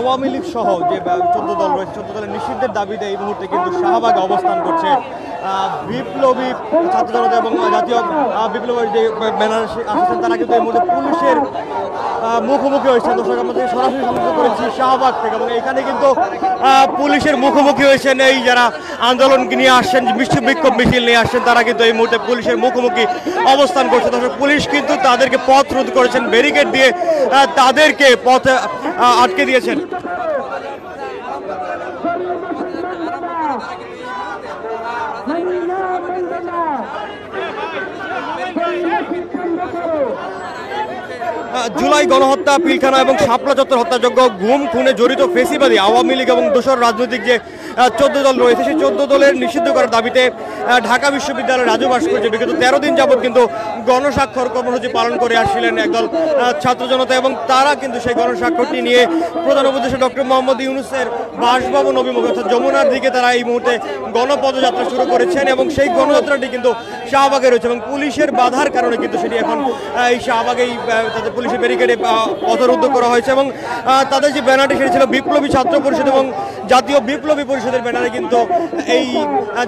আওয়ামী লীগ সহ যে 14 দল রয়েছে 14 দলের নিষিদ্ধের দাবিতে এই মুহূর্তে কিন্তু শাহবাগে অবস্থান করছে বিপ্লবী ছাত্র জনতা এবং জাতীয় বিপ্লবী যে ব্যানার আসছেন তারা কিন্তু এই মুহূর্তে পুলিশের মুখোমুখি হয়েছেন। দর্শক আমরা সরাসরি সংযুক্ত করেছি শাহবাগ থেকে এবং এখানে কিন্তু পুলিশের মুখোমুখি হয়েছেন এই যারা আন্দোলন নিয়ে আসছেন বিক্ষোভ মিছিল নিয়ে আসছেন তারা কিন্তু এই মুহূর্তে পুলিশের মুখোমুখি অবস্থান করছে। দর্শক পুলিশ কিন্তু তাদেরকে পথ রোধ করেছেন, ব্যারিকেড দিয়ে তাদেরকে পথ আটকে দিয়েছেন। জুলাই গণহত্যা, পিলখানা এবং শাপলা চত্বর হত্যাযজ্ঞ, গুম খুনে জড়িত ফেসিবাদী আওয়ামী লীগ এবং দোসর রাজনৈতিক যে 14 দল রয়েছে সেই 14 দলের নিষিদ্ধ করার দাবিতে ঢাকা বিশ্ববিদ্যালয়ের রাজু ভাস্কর্যে বিগত 13 দিন যাবৎ কিন্তু গণস্বাক্ষর কর্মসূচি পালন করে আসছিলেন একদল ছাত্র জনতা এবং তারা কিন্তু সেই গণস্বাক্ষরটি নিয়ে প্রধান উপদেষ্টা ডক্টর মোহাম্মদ ইউনূসের বাসভবন অভিমুখে অর্থাৎ যমুনার দিকে তারা এই মুহূর্তে গণপদযাত্রা শুরু করেছেন এবং সেই গণযাত্রাটি কিন্তু শাহবাগে রয়েছে এবং পুলিশের বাধার কারণে কিন্তু সেটি এখন এই শাহবাগেই তাদের পুলিশের ব্যারিকেডে পথরোধ করা হয়েছে এবং তাদের যে ব্যানারটি সেটি ছিল বিপ্লবী ছাত্র পরিষদ এবং জাতীয় বিপ্লবী পরিষদের ব্যানারে কিন্তু এই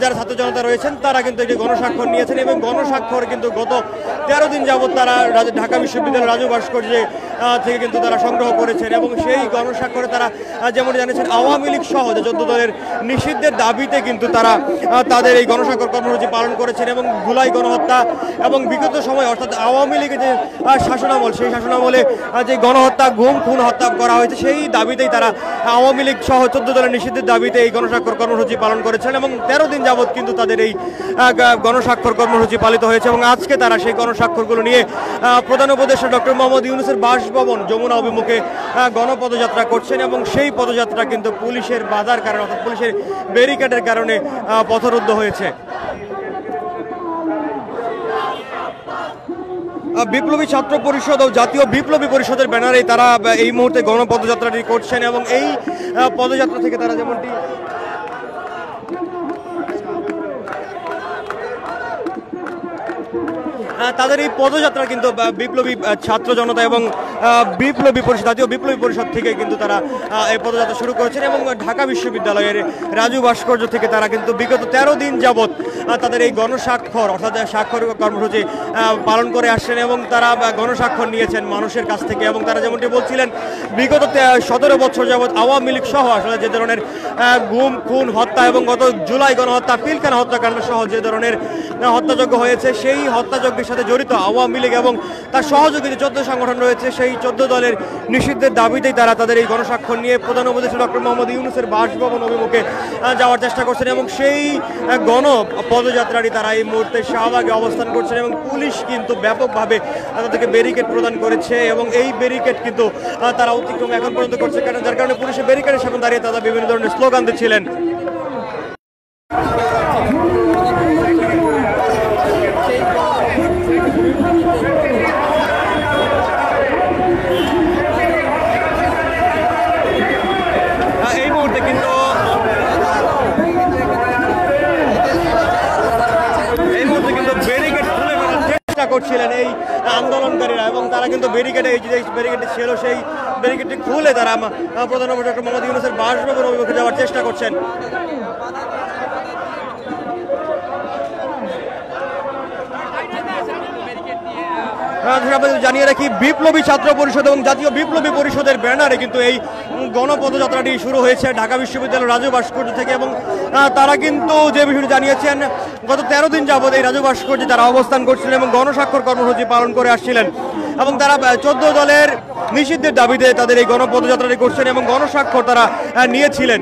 যারা ছাত্র জনতা রয়েছেন তারা কিন্তু একটি গণস্বাক্ষর নিয়েছেন এবং গণস্বাক্ষর কিন্তু গত 13 দিন যাবৎ তারা ঢাকা বিশ্ববিদ্যালয়ের রাজু ভাস্কর্যে থেকে কিন্তু তারা সংগ্রহ করেছেন এবং সেই গণস্বাক্ষরে তারা যেমন জানিয়েছেন আওয়ামী লীগ সহ যে 14 দলের নিষিদ্ধের দাবিতে কিন্তু তারা তাদের এই গণস্বাক্ষর কর্মসূচি পালন করেছেন এবং জুলাই গণহত্যা এবং বিগত সময় অর্থাৎ আওয়ামী লীগের যে শাসনামল সেই শাসনামলে যে গণহত্যা গুম খুন হত্যা করা হয়েছে সেই দাবিতেই তারা আওয়ামী লীগ সহ 14 দলের নিষিদ্ধের দাবিতে এই গণস্বাক্ষর কর্মসূচি পালন করেছেন এবং 13 দিন যাবৎ কিন্তু তাদের এই গণস্বাক্ষর কর্মসূচি পালিত হয়েছে এবং আজকে তারা সেই গণস্বাক্ষরগুলো নিয়ে প্রধান উপদেষ্টা ডক্টর মোহাম্মদ ইউনূসের বাসভবন যমুনা অভিমুখে গণপদযাত্রা করছেন এবং সেই পদযাত্রা কিন্তু পুলিশের বাধার কারণে অর্থাৎ পুলিশের ব্যারিকেডের কারণে পথরুদ্ধ হয়েছে। বিপ্লবী ছাত্র পরিষদ ও জাতীয় বিপ্লবী পরিষদের ব্যানারে তারা এই মুহূর্তে গণপদযাত্রাটি করছেন এবং এই পদযাত্রা থেকে তারা যেমনটি তাদের এই পদযাত্রা কিন্তু বিপ্লবী ছাত্র জনতা এবং বিপ্লবী পরিষদ জাতীয় বিপ্লবী পরিষদ থেকে কিন্তু তারা এই পদযাত্রা শুরু করেছেন এবং ঢাকা বিশ্ববিদ্যালয়ের রাজু ভাস্কর্য থেকে তারা কিন্তু বিগত 13 দিন যাবৎ তাদের এই গণস্বাক্ষর অর্থাৎ স্বাক্ষর কর্মসূচি পালন করে আসছেন এবং তারা গণস্বাক্ষর নিয়েছেন মানুষের কাছ থেকে এবং তারা যেমনটি বলছিলেন বিগত 17 বছর যাবৎ আওয়ামী লীগ সহ আসলে যে ধরনের গুম খুন হত্যা এবং গত জুলাই গণহত্যা পিলখানা হত্যাকাণ্ড সহ যে ধরনের হত্যাযজ্ঞ হয়েছে সেই হত্যাযজ্ঞের সাথে জড়িত আওয়ামী লীগ এবং তার সহযোগী যে 14 সংগঠন রয়েছে সেই 14 দলের নিষিদ্ধের দাবিতেই তারা তাদের এই গণস্বাক্ষর নিয়ে প্রধান উপদেষ্টা ডক্টর মোহাম্মদ ইউনূসের বাসভবন অভিমুখে যাওয়ার চেষ্টা করছেন এবং সেই গণ পদযাত্রাটি তারা এই মুহূর্তে শাহবাগে অবস্থান করছেন এবং পুলিশ কিন্তু ব্যাপকভাবে তাদেরকে ব্যারিকেড প্রদান করেছে এবং এই ব্যারিকেড কিন্তু তারা অতিক্রম এখন পর্যন্ত করছে কারণ যার কারণে পুলিশের ব্যারিকেডের সামনে দাঁড়িয়ে তারা বিভিন্ন ধরনের স্লোগান দিচ্ছিলেন। করছিলেন এই আন্দোলনকারীরা এবং তারা কিন্তু ব্যারিকেডে এই যে ব্যারিকেডটি ছিল সেই ব্যারিকেডটি খুলে তারা প্রধান উপদেষ্টা ডক্টর মোহাম্মদ ইউনূসের বাসভবন অভিমুখে যাওয়ার চেষ্টা করছেন। জানিয়ে রাখি বিপ্লবী ছাত্র পরিষদ এবং জাতীয় বিপ্লবী পরিষদের ব্যানারে কিন্তু এই গণপদযাত্রাটি শুরু হয়েছে ঢাকা বিশ্ববিদ্যালয়ের রাজু ভাস্কর্য থেকে এবং তারা কিন্তু যে বিষয়টি জানিয়েছেন গত 13 দিন যাবৎ এই রাজু ভাস্কর্যে তারা অবস্থান করছিলেন এবং গণস্বাক্ষর কর্মসূচি পালন করে আসছিলেন এবং তারা 14 দলের নিষিদ্ধের দাবিতে তাদের এই গণপদযাত্রাটি করছেন এবং গণস্বাক্ষর তারা নিয়েছিলেন।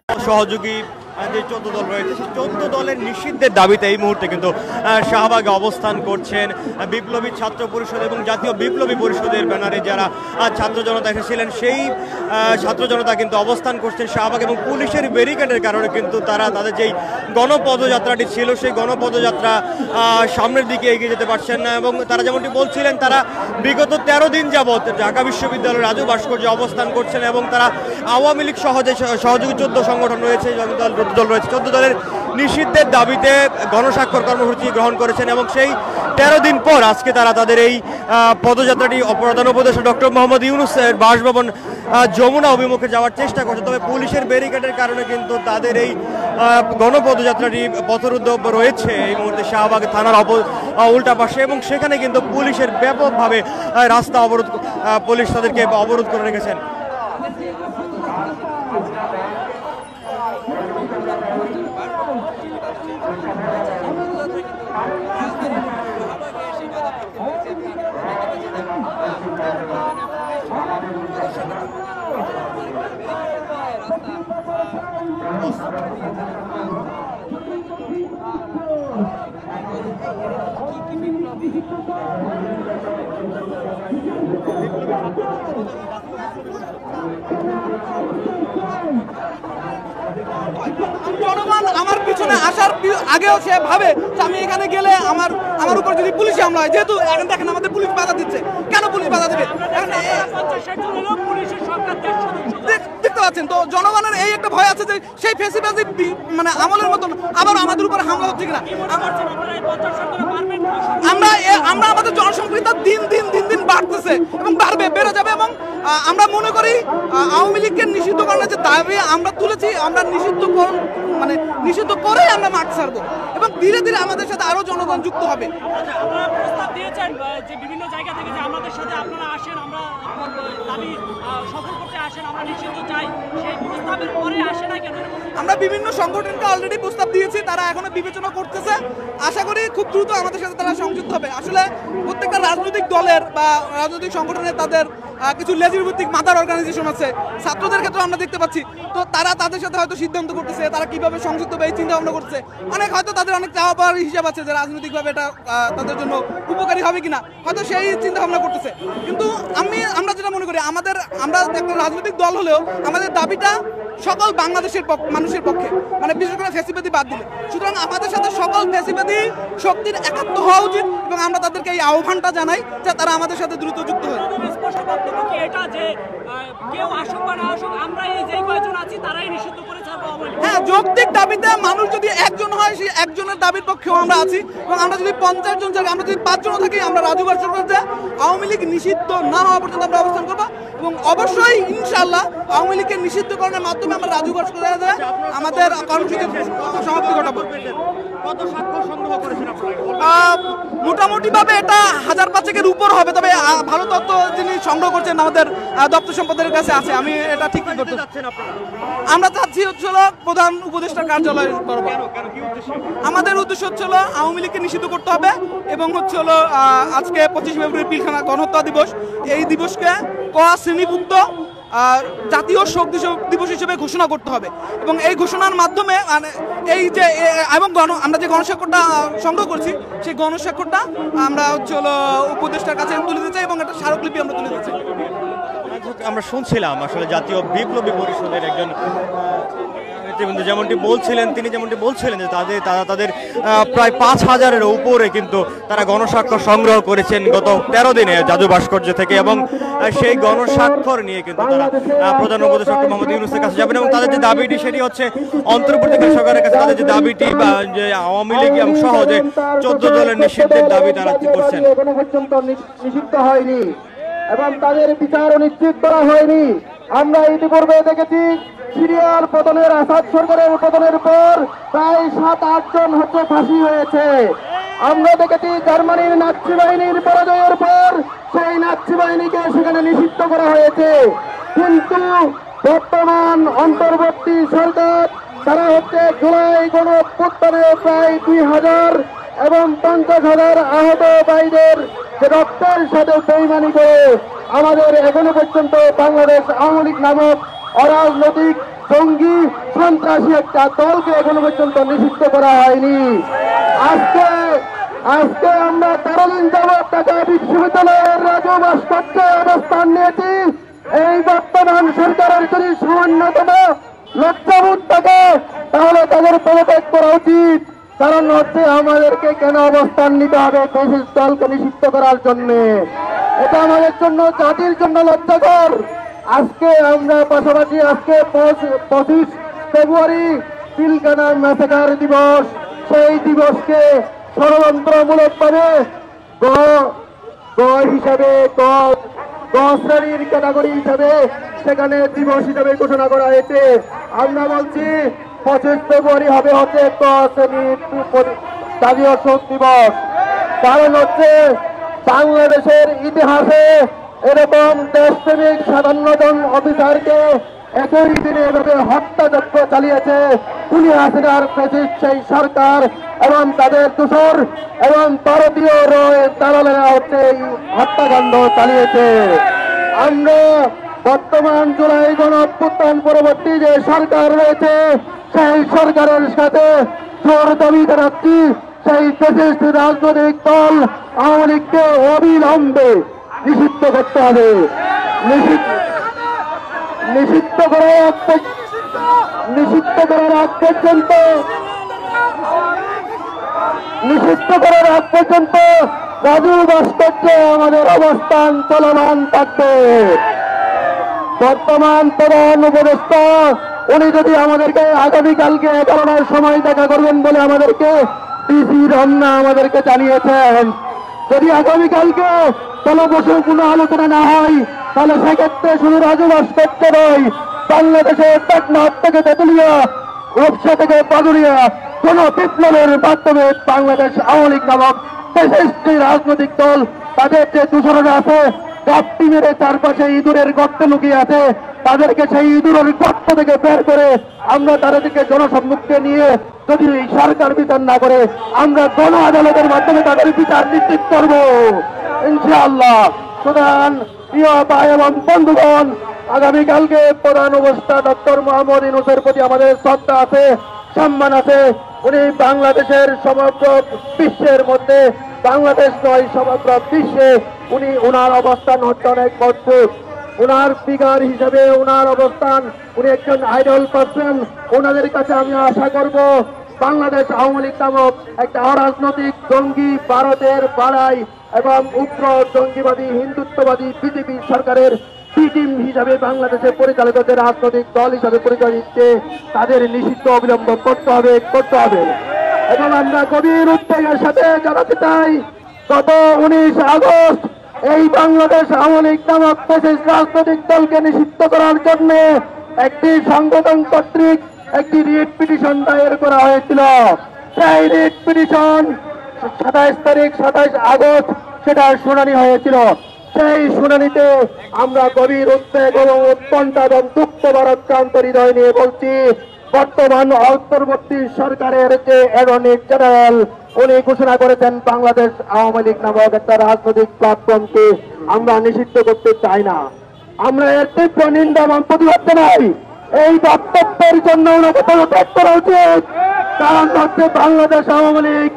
সহযোগী যে 14 দল রয়েছে সেই 14 দলের নিষিদ্ধের দাবিতে এই মুহূর্তে কিন্তু শাহবাগে অবস্থান করছেন বিপ্লবী ছাত্র পরিষদ এবং জাতীয় বিপ্লবী পরিষদের ব্যানারে যারা ছাত্র জনতা এসেছিলেন সেই ছাত্র জনতা কিন্তু অবস্থান করছেন শাহবাগ এবং পুলিশের ব্যারিকেডের কারণে কিন্তু তারা তাদের যেই গণপদযাত্রাটি ছিল সেই গণপদযাত্রা সামনের দিকে এগিয়ে যেতে পারছেন না এবং তারা যেমনটি বলছিলেন তারা বিগত 13 দিন যাবৎ ঢাকা বিশ্ববিদ্যালয়ের রাজু ভাস্কর্যে অবস্থান করছেন এবং তারা আওয়ামী লীগ সহ যে সহযোগী 14 সংগঠন রয়েছে দল রয়েছে 14 দলের নিষিদ্ধের দাবিতে গণস্বাক্ষর কর্মসূচি গ্রহণ করেছেন এবং সেই 13 দিন পর আজকে তারা তাদের এই পদযাত্রাটি প্রধান উপদেষ্টা ডক্টর মোহাম্মদ ইউনূসের বাসভবন যমুনা অভিমুখে যাওয়ার চেষ্টা করছে। তবে পুলিশের ব্যারিকেডের কারণে কিন্তু তাদের এই গণপদযাত্রাটি পথরুদ্ধ রয়েছে এই মুহূর্তে শাহবাগ থানার উল্টা পাশে এবং সেখানে কিন্তু পুলিশের ব্যাপকভাবে রাস্তা অবরোধ পুলিশ তাদেরকে অবরোধ করে রেখেছেন। জনগণ আমার পিছনে আসার আগেও সে ভাবে যে আমি এখানে গেলে আমার উপর যদি পুলিশ হামলা হয়, যেহেতু এখন দেখেন আমাদের পুলিশ বাধা দিচ্ছে, কেন পুলিশ বাধা দেবে দেখতে পাচ্ছেন। তো জনগণের এই একটা ভয় আছে যে সেই ফেসিবাজি মানে আমলের মতন আবার আমাদের উপরে হামলা হচ্ছে কিনা। আমরা আমাদের জনসংখ্যা দিন দিন বাড়তেছে এবং বেড়ে যাবে এবং আমরা মনে করি আওয়ামী লীগকে নিষিদ্ধ করার যে দাবি আমরা তুলেছি আমরা নিষিদ্ধ করে আমরা মাঠ ছাড়বো এবং ধীরে ধীরে আমাদের সাথে আরো জনগণ যুক্ত হবে। প্রস্তাব দিয়েছেন যে বিভিন্ন জায়গা থেকে যে আমাদের সাথে আপনারা আসেন, আমরা দাবি সফল করতে আসেন, আমরা নিষিদ্ধ চাই, সেই প্রস্তাবের পরে আসে না কেন? আমরা বিভিন্ন সংগঠনকে অলরেডি প্রস্তাব দিয়েছি, তারা এখনো বিবেচনা করতেছে। আশা করি খুব দ্রুত আমাদের সাথে তারা সংযুক্ত হবে। আসলে প্রত্যেকটা রাজনৈতিক দলের বা রাজনৈতিক সংগঠনের তাদের কিছু লেজির ভিত্তিক মাদার অর্গানাইজেশন আছে, ছাত্রদের ক্ষেত্রে আমরা দেখতে পাচ্ছি। তো তারা তাদের সাথে হয়তো সিদ্ধান্ত করতেছে তারা কিভাবে সংযুক্ত হবে এই চিন্তা ভাবনা করছে। অনেক হয়তো তাদের অনেক চাওয়া পাওয়ার হিসাব আছে যে রাজনৈতিকভাবে এটা তাদের জন্য উপকারী হবে কিনা, হয়তো সেই চিন্তা ভাবনা করতেছে। কিন্তু আমরা যেটা মনে করি আমরা একটা রাজনৈতিক দল হলেও আমাদের দাবিটা সকল বাংলাদেশের মানুষের পক্ষে, মানে বিশেষ করে ফ্যাসিবাদী বাদ দিলে। সুতরাং আমাদের সাথে সকল ফ্যাসিবাদী শক্তির একাত্ম হওয়া উচিত এবং আমরা তাদেরকে এই আহ্বানটা জানাই যে তারা আমাদের সাথে দ্রুত যুক্ত হয়। স্পষ্ট বক্তব্য কি এটা যে কেউ আসুক বা না আসুক আমরা এই যে কয়েকজন আছি তারাই নিষিদ্ধ করে ছাড়বো? হ্যাঁ, যৌক্তিক দাবিতে মানুষ যদি একজন হয় সেই একজনের দাবির পক্ষেও আমরা আছি এবং আমরা যদি 50 জন থাকি, আমরা যদি 5 জন থাকি, আমরা রাজু ভাস্কর্যে আওয়ামী লীগ নিষিদ্ধ না হওয়া পর্যন্ত আমরা অবস্থান করবো এবং অবশ্যই ইনশাআল্লাহ আওয়ামী লীগকে নিষিদ্ধকরণের মাধ্যমে আমরা রাজু ভাস্কর্যে আমাদের কর্মসূচির সমাপ্তি ঘটাবো। কত সাক্ষ্য সংগ্রহ করেছেন আপনারা? মোটামুটি ভাবে এটা 1000-500-এর উপর হবে, তবে ভালো তথ্য যিনি সংগ্রহ করছেন আমাদের দপ্তর সম্পাদকের কাছে আছে, আমি এটা ঠিক করতে চাচ্ছেন। আমরা চাচ্ছি হচ্ছিল প্রধান উপদেষ্টার কার্যালয় করবো। আমাদের উদ্দেশ্য হচ্ছিল আওয়ামী লীগকে নিষিদ্ধ করতে হবে এবং হচ্ছিল আজকে 25 ফেব্রুয়ারি পিলখানা গণহত্যা দিবস, এই দিবসকে ক শ্রেণীভুক্ত জাতীয় শোক দিবস হিসেবে ঘোষণা করতে হবে এবং এই ঘোষণার মাধ্যমে মানে এই যে এবং আমরা যে গণস্বাক্ষরটা সংগ্রহ করছি সেই গণস্বাক্ষরটা আমরা উপদেষ্টার কাছে তুলে দিতে চাই এবং একটা স্মারকলিপি আমরা তুলে দিতে চাই। আমরা শুনছিলাম আসলে জাতীয় বিপ্লবী পরিষদের একজন যেমনটি বলছিলেন যে তাদের প্রায় 5000-এর উপরে কিন্তু তারা গণস্বাক্ষর সংগ্রহ করেছেন গত 13 দিনে জাদু ভাস্কর্য থেকে এবং সেই গণস্বাক্ষর নিয়ে কিন্তু তারা প্রধান উপদেষ্টা ডক্টর মোহাম্মদ ইউনূসের কাছে যাবেন এবং তাদের যে দাবিটি সেটি হচ্ছে অন্তর্বর্তীকালীন সরকারের কাছে তাদের যে দাবিটি বা যে আওয়ামী লীগ এবং সহ যে 14 দলের নিষিদ্ধের দাবি তারা করছেন। এখনো পর্যন্ত নিষিদ্ধ হয়নি এবং তাদের বিচারও নিশ্চিত করা হয়নি। আমরা ইতিপূর্বে দেখেছি সিরিয়ার পতনের আসাদ সরকারের পতনের পর প্রায় 7-8 জন ফাঁসি হয়েছে। আমরা দেখেছি জার্মানির নাৎসি বাহিনীর পরাজয়ের পর সেই নাৎসি বাহিনীকে সেখানে নিষিদ্ধ করা হয়েছে। কিন্তু বর্তমান অন্তর্বর্তী সরকার তারা জুলাই গণঅভ্যুত্থানে প্রায় 2000 এবং 50,000 আহত ভাইদের রক্তের সাথে বেইমানি করে আমাদের এখনো পর্যন্ত বাংলাদেশ আওয়ামী লীগ নামক অরাজনৈতিক জঙ্গি সন্ত্রাসী একটা দলকে এখনো পর্যন্ত নিষিদ্ধ করা হয়নি। আজকে আমরা 13 দিন যাবৎ ঢাকা বিশ্ববিদ্যালয়ের রাজু ভাস্কর্যে অবস্থান নিয়েছি। এই বর্তমান সরকারের যদি সামান্যতম লজ্জাবোধ থাকে তাহলে তাদের পদত্যাগ করা উচিত। কারণ হচ্ছে আমাদেরকে কেন অবস্থান নিতে হবে ফ্যাসিস্ট দলকে নিষিদ্ধ করার জন্য? এটা আমাদের জন্য, জাতির জন্য লজ্জাকর। আজকে আমরা পাশাপাশি আজকে 25 ফেব্রুয়ারি পিলখানা ম্যাসাকার দিবস, সেই দিবসকে ষড়যন্ত্রমূলকভাবে গ হিসাবে গ শ্রেণীর ক্যাটাগরি হিসাবে সেখানে দিবস হিসাবে ঘোষণা করা হয়েছে। আমরা বলছি 25 ফেব্রুয়ারি হবে হচ্ছে ক শ্রেণীর জাতীয় শোক দিবস। কারণ হচ্ছে বাংলাদেশের ইতিহাসে এরকম দেশপ্রেমিক 57 জন অফিসারকে একই দিনে এভাবে হত্যাযজ্ঞ চালিয়েছে খুনি হাসিনার ফ্যাসিস্ট সেই সরকার এবং তাদের দোসর এবং ভারতীয় দালালেরা হচ্ছে এই হত্যাকাণ্ড চালিয়েছে। আমরা বর্তমান জুলাই গণ অভ্যুত্থান পরবর্তী যে সরকার রয়েছে সেই সরকারের সাথে জোর দাবি জানাচ্ছি সেই ফ্যাসিস্ট রাজনৈতিক দল আওয়ামী লীগকে অবিলম্বে নিষিদ্ধ করতে হবে। নিষিদ্ধ করার আগ পর্যন্ত রাজু ভাস্কর্যে আমাদের অবস্থান চলমান থাকবে। বর্তমান প্রধান উপদেষ্টা উনি যদি আমাদেরকে আগামীকালকে 11টার সময় দেখা করবেন বলে আমাদেরকে ডিসি রমনা আমাদেরকে জানিয়েছেন। যদি আগামীকালকে ফলপ্রসূ কোনো আলোচনা না হয় তাহলে সেক্ষেত্রে শুধু রাজু ভাস্কর্য নয়, বাংলাদেশের টেকনাফ থেকে তেতুলিয়া, রূপসা থেকে পাদুরিয়া কোন বিপ্লবের মাধ্যমে বাংলাদেশ আওয়ামী লীগ নামক দেশটি রাজনৈতিক দল তাদের যে দূষণরা আছে গাপটি মেরে চারপাশে ইঁদুরের গর্তে লুকিয়ে আছে, তাদেরকে সেই ইঁদুরের গর্ত থেকে বের করে আমরা তাদেরকে জনসম্মুখে নিয়ে যদি সরকার বিচার না করে আমরা গণ আদালতের মাধ্যমে তাদের বিচার নিশ্চিত করব ইনশাআল্লাহ। সুতরাং প্রিয় ভাই এবং বন্ধুগণ, আগামীকালকে প্রধান উপদেষ্টা ডক্টর মোহাম্মদ ইউনূসের প্রতি আমাদের শ্রদ্ধা আছে, সম্মান আছে। উনি বাংলাদেশের সমগ্র বিশ্বের মধ্যে, বাংলাদেশ নয় সমগ্র বিশ্বে উনি ওনার অবস্থান হচ্ছে অনেক মজবুত। ওনার ফিগার হিসেবে ওনার অবস্থান, উনি একজন আইডল পার্সন। ওনাদের কাছে আমি আশা করব বাংলাদেশ আওয়ামী লীগ নামক একটা অরাজনৈতিক জঙ্গি ভারতের পাড়ায় এবং উগ্র জঙ্গিবাদী হিন্দুত্ববাদী বিজেপি সরকারের টিম হিসাবে বাংলাদেশে পরিচালিত যে রাজনৈতিক দল হিসাবে পরিচয় দিচ্ছে তাদের নিষিদ্ধ অবিলম্ব করতে হবে। এবং আমরা গভীর উদ্বেগের সাথে জানাতে চাই, গত 19 আগস্ট এই বাংলাদেশ আওয়ামী লীগ নামক রাজনৈতিক দলকে নিষিদ্ধ করার জন্য একটি সংগঠন কর্তৃক একটি রিট পিটিশন দায়ের করা হয়েছিল। সেই রিট পিটিশন 27 আগস্ট সেটার শুনানি হয়েছিল। সেই শুনানিতে আমরা গভীর উদ্বেগ এবং উৎকণ্ঠা এবং দুঃখ ভারাক্রান্ত হৃদয় নিয়ে বলছি, বর্তমান অন্তর্বর্তী সরকারের যে অ্যাটর্নি জেনারেল উনি ঘোষণা করেছেন বাংলাদেশ আওয়ামী লীগ নামক একটা রাজনৈতিক প্ল্যাটফর্মকে আমরা নিষিদ্ধ করতে চাই না। আমরা এর তীব্র নিন্দা এবং প্রতিবাদ জানাই। এই বক্তব্যের জন্য ওনাকে পদত্যাগ করা উচিত। কারণ হচ্ছে বাংলাদেশ আওয়ামী লীগ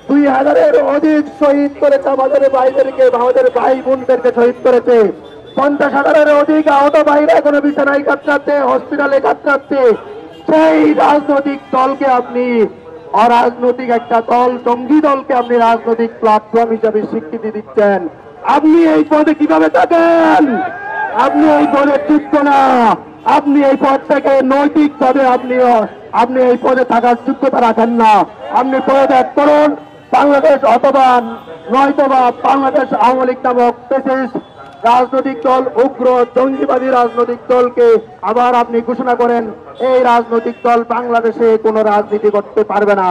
2000-এর অধিক শহীদ করেছে আমাদের ভাইদেরকে, আমাদের ভাই বোনদেরকে শহীদ করেছে। 50,000-এর অধিক আহত ভাইরা এখনো বিছানায় কাতরাচ্ছে, হসপিটালে কাতরাচ্ছে। সেই রাজনৈতিক দলকে আপনি অরাজনৈতিক একটা দল, জঙ্গি দলকে আপনি রাজনৈতিক প্ল্যাটফর্ম হিসাবে স্বীকৃতি দিচ্ছেন। আপনি এই পদে কিভাবে থাকেন? আপনি এই পদে যোগ্য না। আপনি এই পদ থেকে নৈতিকভাবে আপনি এই পদে থাকার যোগ্যতা রাখেন না। আপনি পদত্যাগ করুন বাংলাদেশ, অথবা নয়তোবা বাংলাদেশ আওয়ামী লীগ নামক রাজনৈতিক দল, উগ্র জঙ্গিবাদী রাজনৈতিক দলকে আবার আপনি ঘোষণা করেন। এই রাজনৈতিক দল বাংলাদেশে কোনো রাজনীতি করতে পারবে না।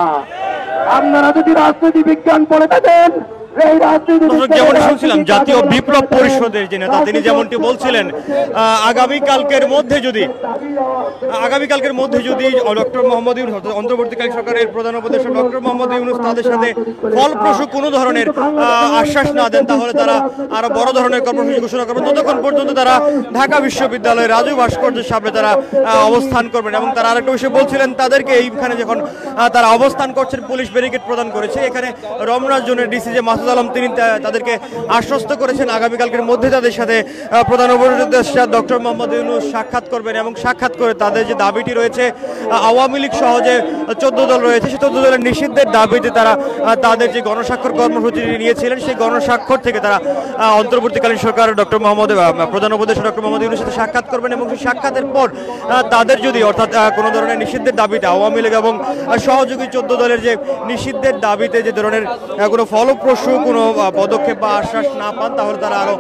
আপনারা যদি রাজনীতি বিজ্ঞান পড়ে থাকেন এই রাজনীতি যেমনটি শুনছিলাম জাতীয় বিপ্লব পরিষদের যে নেতা তিনি যেমনটি বলছিলেন আগামীকালকের মধ্যে যদি ডক্টর মোহাম্মদ ইউনূস অন্তর্বর্তীকালীন সরকারের প্রধান উপদেষ্টা ডক্টর মোহাম্মদ ইউনূস তাদের সাথে ফলপ্রসূ কোনো ধরনের আশ্বাস না দেন তাহলে তারা আরো বড় ধরনের কর্মসূচি ঘোষণা করবেন। ততক্ষণ পর্যন্ত তারা ঢাকা বিশ্ববিদ্যালয়ের রাজু ভাস্কর্যের সামনে তারা অবস্থান করবেন। এবং তারা আরেকটা বিষয় বলছিলেন তাদেরকে এইখানে যখন তারা অবস্থান করছেন পুলিশ ব্যারিকেড প্রদান করেছে। এখানে রমনা জোনের ডিসি যে মাসুদ আলম তিনি তাদেরকে আশ্বস্ত করেছেন আগামীকালকের মধ্যে তাদের সাথে প্রধান উপদেষ্টা ডক্টর মোহাম্মদ ইউনূস সাক্ষাৎ করবেন এবং সাক্ষাৎ করে তাদের যে দাবিটি রয়েছে আওয়ামী লীগ সহ যে 14 দল রয়েছে সেই 14 দলের নিষিদ্ধের দাবিতে তারা তাদের যে গণস্বাক্ষর কর্মসূচি নিয়েছিলেন সেই গণস্বাক্ষর থেকে তারা অন্তর্বর্তীকালীন সরকার ডক্টর মোহাম্মদ প্রধান উপদেষ্টা ডক্টর মোহাম্মদ ইউনূসের সাথে সাক্ষাৎ করবেন এবং সেই সাক্ষাতের পর তাদের যদি অর্থাৎ কোনো ধরনের নিষিদ্ধের দাবিতে আওয়ামী লীগ এবং সহযোগী 14 দলের যে নিষিদ্ধের দাবিতে যে ধরনের কোনো ফলপ্রসূ কোনো পদক্ষেপ বা আশ্বাস না পান তাহলে তারা আরো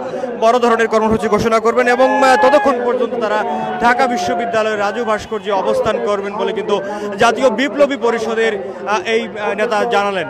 বড় ধরনের কর্মসূচি ঘোষণা করবেন এবং ততক্ষণ পর্যন্ত তারা ঢাকা বিশ্ববিদ্যালয়ের রাজু ভাস্কর্যে অবস্থান করবেন বলে কিন্তু জাতীয় বিপ্লবী পরিষদের এই নেতা জানালেন।